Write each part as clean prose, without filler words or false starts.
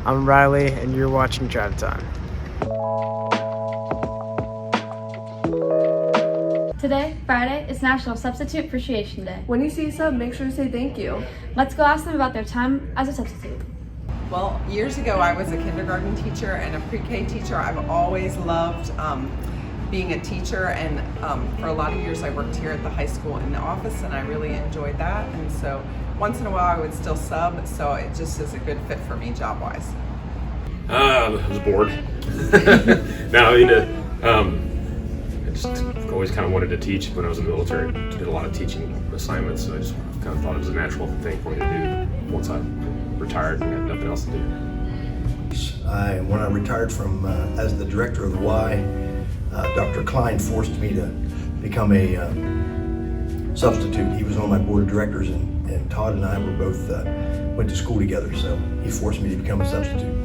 I'm Riley, and you're watching Drive Time. Today, Friday, is National Substitute Appreciation Day. When you see a sub, make sure to say thank you. Let's go ask them about their time as a substitute. Well, years ago I was a kindergarten teacher and a pre-K teacher. I've always loved being a teacher, and for a lot of years I worked here at the high school in the office, and I really enjoyed that. And so once in a while I would still sub, so it just is a good fit for me job-wise. I was bored. I just always kind of wanted to teach when I was in the military. I did a lot of teaching assignments, so I just kind of thought it was a natural thing for me to do once I retired and had nothing else to do. When I retired from as the director of the Y, Dr. Klein forced me to become a substitute. He was on my board of directors, and Todd and I were both went to school together, so he forced me to become a substitute.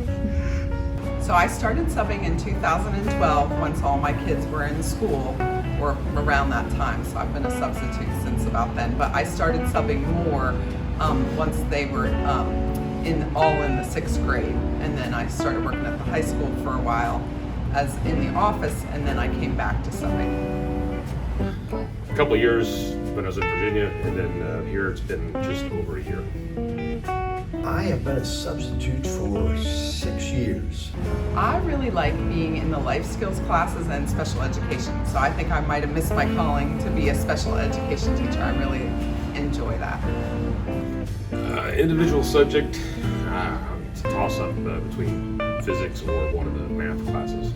So I started subbing in 2012 once all my kids were in school, or around that time. So I've been a substitute since about then, but I started subbing more once they were in the 6th grade. And then I started working at the high school for a while as in the office, and then I came back to subbing. A couple of years when I was in Virginia, and then here it's been just over a year. I have been a substitute for 6 years. I really like being in the life skills classes and special education. So I think I might have missed my calling to be a special education teacher. I really enjoy that. Individual subject, it's a toss-up between physics or one of the math classes.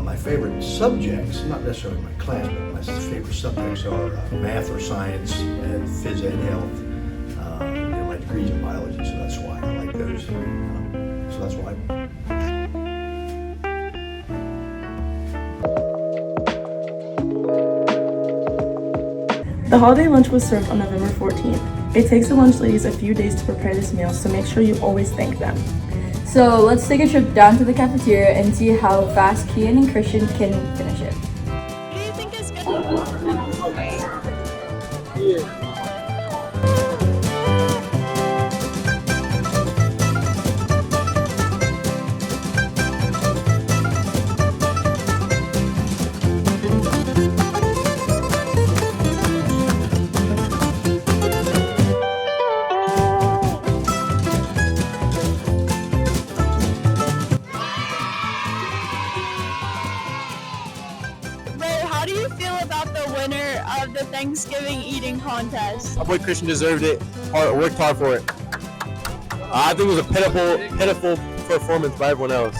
My favorite subjects, not necessarily my class, but my favorite subjects are math or science and phys ed health. My degrees in biology, so that's why I like those. So that's why. The holiday lunch was served on November 14th. It takes the lunch ladies a few days to prepare this meal, so make sure you always thank them. So let's take a trip down to the cafeteria and see how fast Kian and Christian can finish it. What do you think is good? Yeah. How do you feel about the winner of the Thanksgiving eating contest? My boy Christian deserved it. Worked hard for it. I think it was a pitiful performance by everyone else.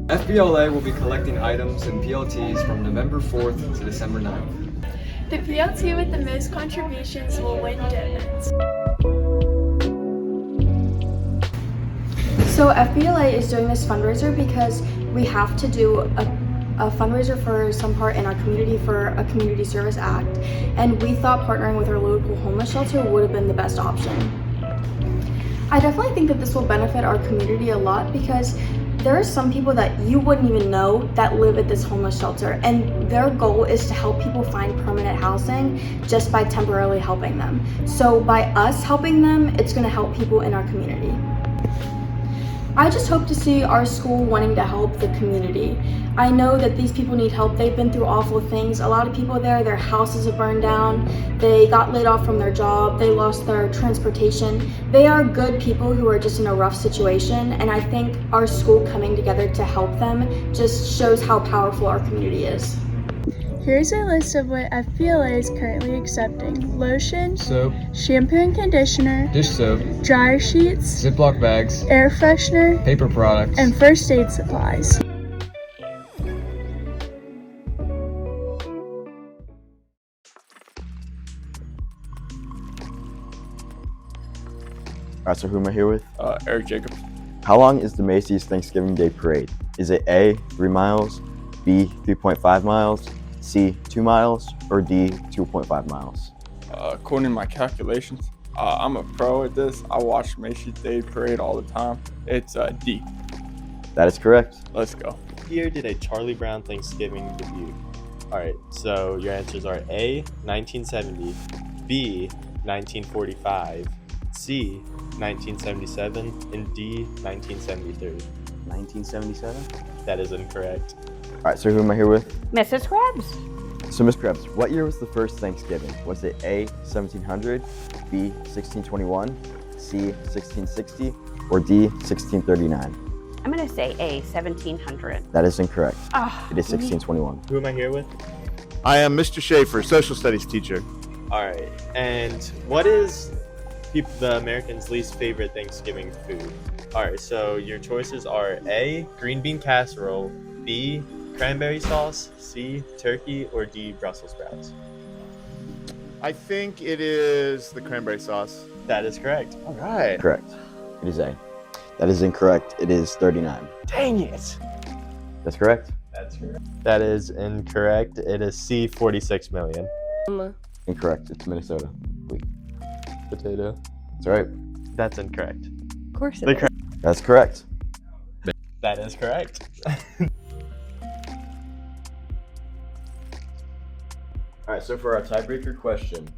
FBLA will be collecting items and PLTs from November 4th to December 9th. The PLT with the most contributions will win donuts. So FBLA is doing this fundraiser because we have to do a fundraiser for some part in our community for a community service act, and we thought partnering with our local homeless shelter would have been the best option. I definitely think that this will benefit our community a lot because there are some people that you wouldn't even know that live at this homeless shelter, and their goal is to help people find permanent housing just by temporarily helping them. So by us helping them, it's going to help people in our community. I just hope to see our school wanting to help the community. I know that these people need help. They've been through awful things. A lot of people there, their houses have burned down. They got laid off from their job. They lost their transportation. They are good people who are just in a rough situation. And I think our school coming together to help them just shows how powerful our community is. Here's a list of what FBLA is currently accepting: lotion, Soap, shampoo and conditioner, dish soap, dryer sheets, Ziploc bags, air freshener, paper products, and first aid supplies. Alright, so who am I here with? Eric Jacobs. How long is the Macy's Thanksgiving Day Parade? Is it A, 3 miles, B, 3.5 miles, C, 2 miles, or D, 2.5 miles? According to my calculations, I'm a pro at this. I watch Macy's Day Parade all the time. It's D. That is correct. Let's go. What year did a Charlie Brown Thanksgiving debut? Alright, so your answers are A, 1970, B, 1945, C, 1977, and D, 1973. 1977. That is incorrect. All right, so who am I here with? Mrs. Krebs. So, Miss Krebs, what year was the first Thanksgiving? Was it A, 1700, B, 1621, C, 1660, or D, 1639? I'm going to say A, 1700. That is incorrect. Oh, It is 1621. Who am I here with? I am Mr. Schaefer, social studies teacher. Alright, and what is the Americans' least favorite Thanksgiving food? Alright, so your choices are A, green bean casserole, B, cranberry sauce, C, turkey, or D, Brussels sprouts. I think it is the cranberry sauce. That is correct. All right. Correct. It is A. That is incorrect. It is 39. Dang it. That's correct. That's correct. That is incorrect. It is C, 46 million. Incorrect. It's Minnesota. Potato. That's right. That's incorrect. Of course it is. That's correct. That is correct. All right, so for our tiebreaker question,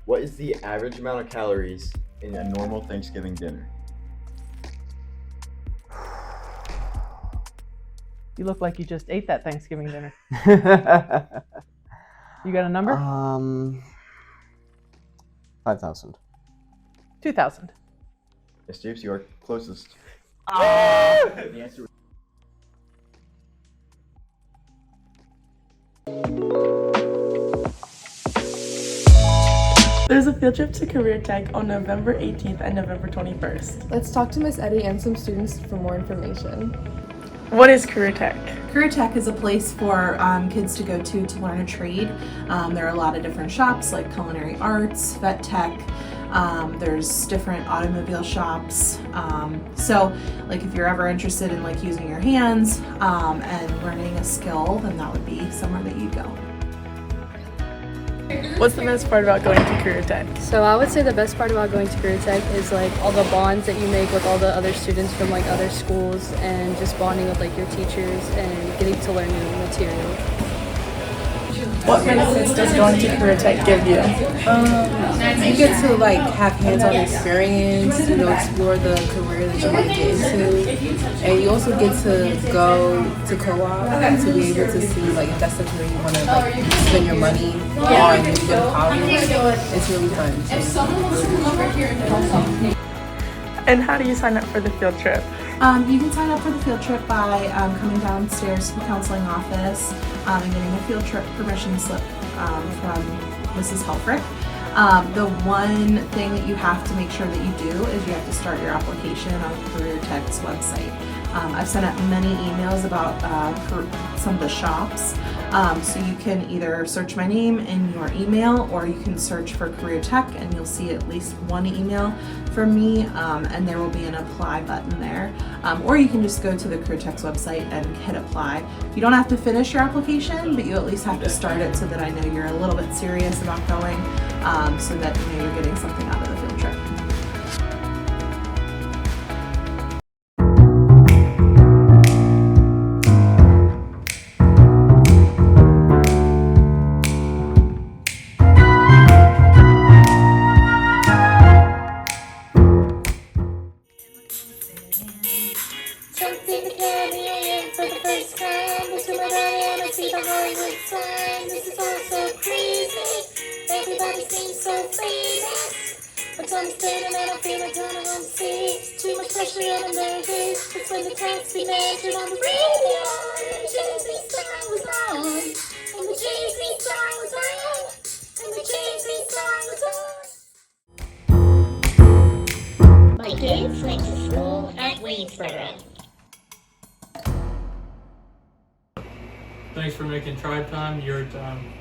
what is the average amount of calories in a normal Thanksgiving dinner? You look like you just ate that Thanksgiving dinner. You got a number? 5,000. 2,000. Yes, James, you are closest. Oh. The answer was There's a field trip to Career Tech on November 18th and November 21st. Let's talk to Miss Eddie and some students for more information. What is Career Tech? Career Tech is a place for kids to go to learn a trade. There are a lot of different shops like culinary arts, vet tech. There's different automobile shops. So like if you're ever interested in like using your hands and learning a skill, then that would be somewhere that you'd go. What's the best part about going to Career Tech? So I would say the best part about going to Career Tech is like all the bonds that you make with all the other students from like other schools and just bonding with like your teachers and getting to learn new material. What benefits does going to Career Tech give you? You get to like have hands-on experience, you know, explore the career that you want to get into, and you also get to go to co-op to be able to see like if that's the career you want to like spend your money on when you go to college. It's really fun. And how do you sign up for the field trip? You can sign up for the field trip by coming downstairs to the counseling office and getting a field trip permission slip from Mrs. Helfrich. The one thing that you have to make sure that you do is you have to start your application on Career Tech's website. I've sent out many emails about some of the shops. So you can either search my name in your email or you can search for Career Tech and you'll see at least one email from me and there will be an apply button there. Or you can just go to the Career Tech's website and hit apply. You don't have to finish your application, but you at least have to start it so that I know you're a little bit serious about going so that you know you're getting something out of the field trip. Something to carry in for the first time. This is my body and I see the Hollywood sign. This is all so crazy. Everybody seems so famous. But I'm standing and I feel like I'm on stage. Too much pressure and I'm nervous. It's when the taxi man turned on the radio. And the Jay-Z song was on. And the Jay-Z song was on. And the Jay-Z song was on. My kids went to school at Waynesboro. Thanks for making Tribe Time your time.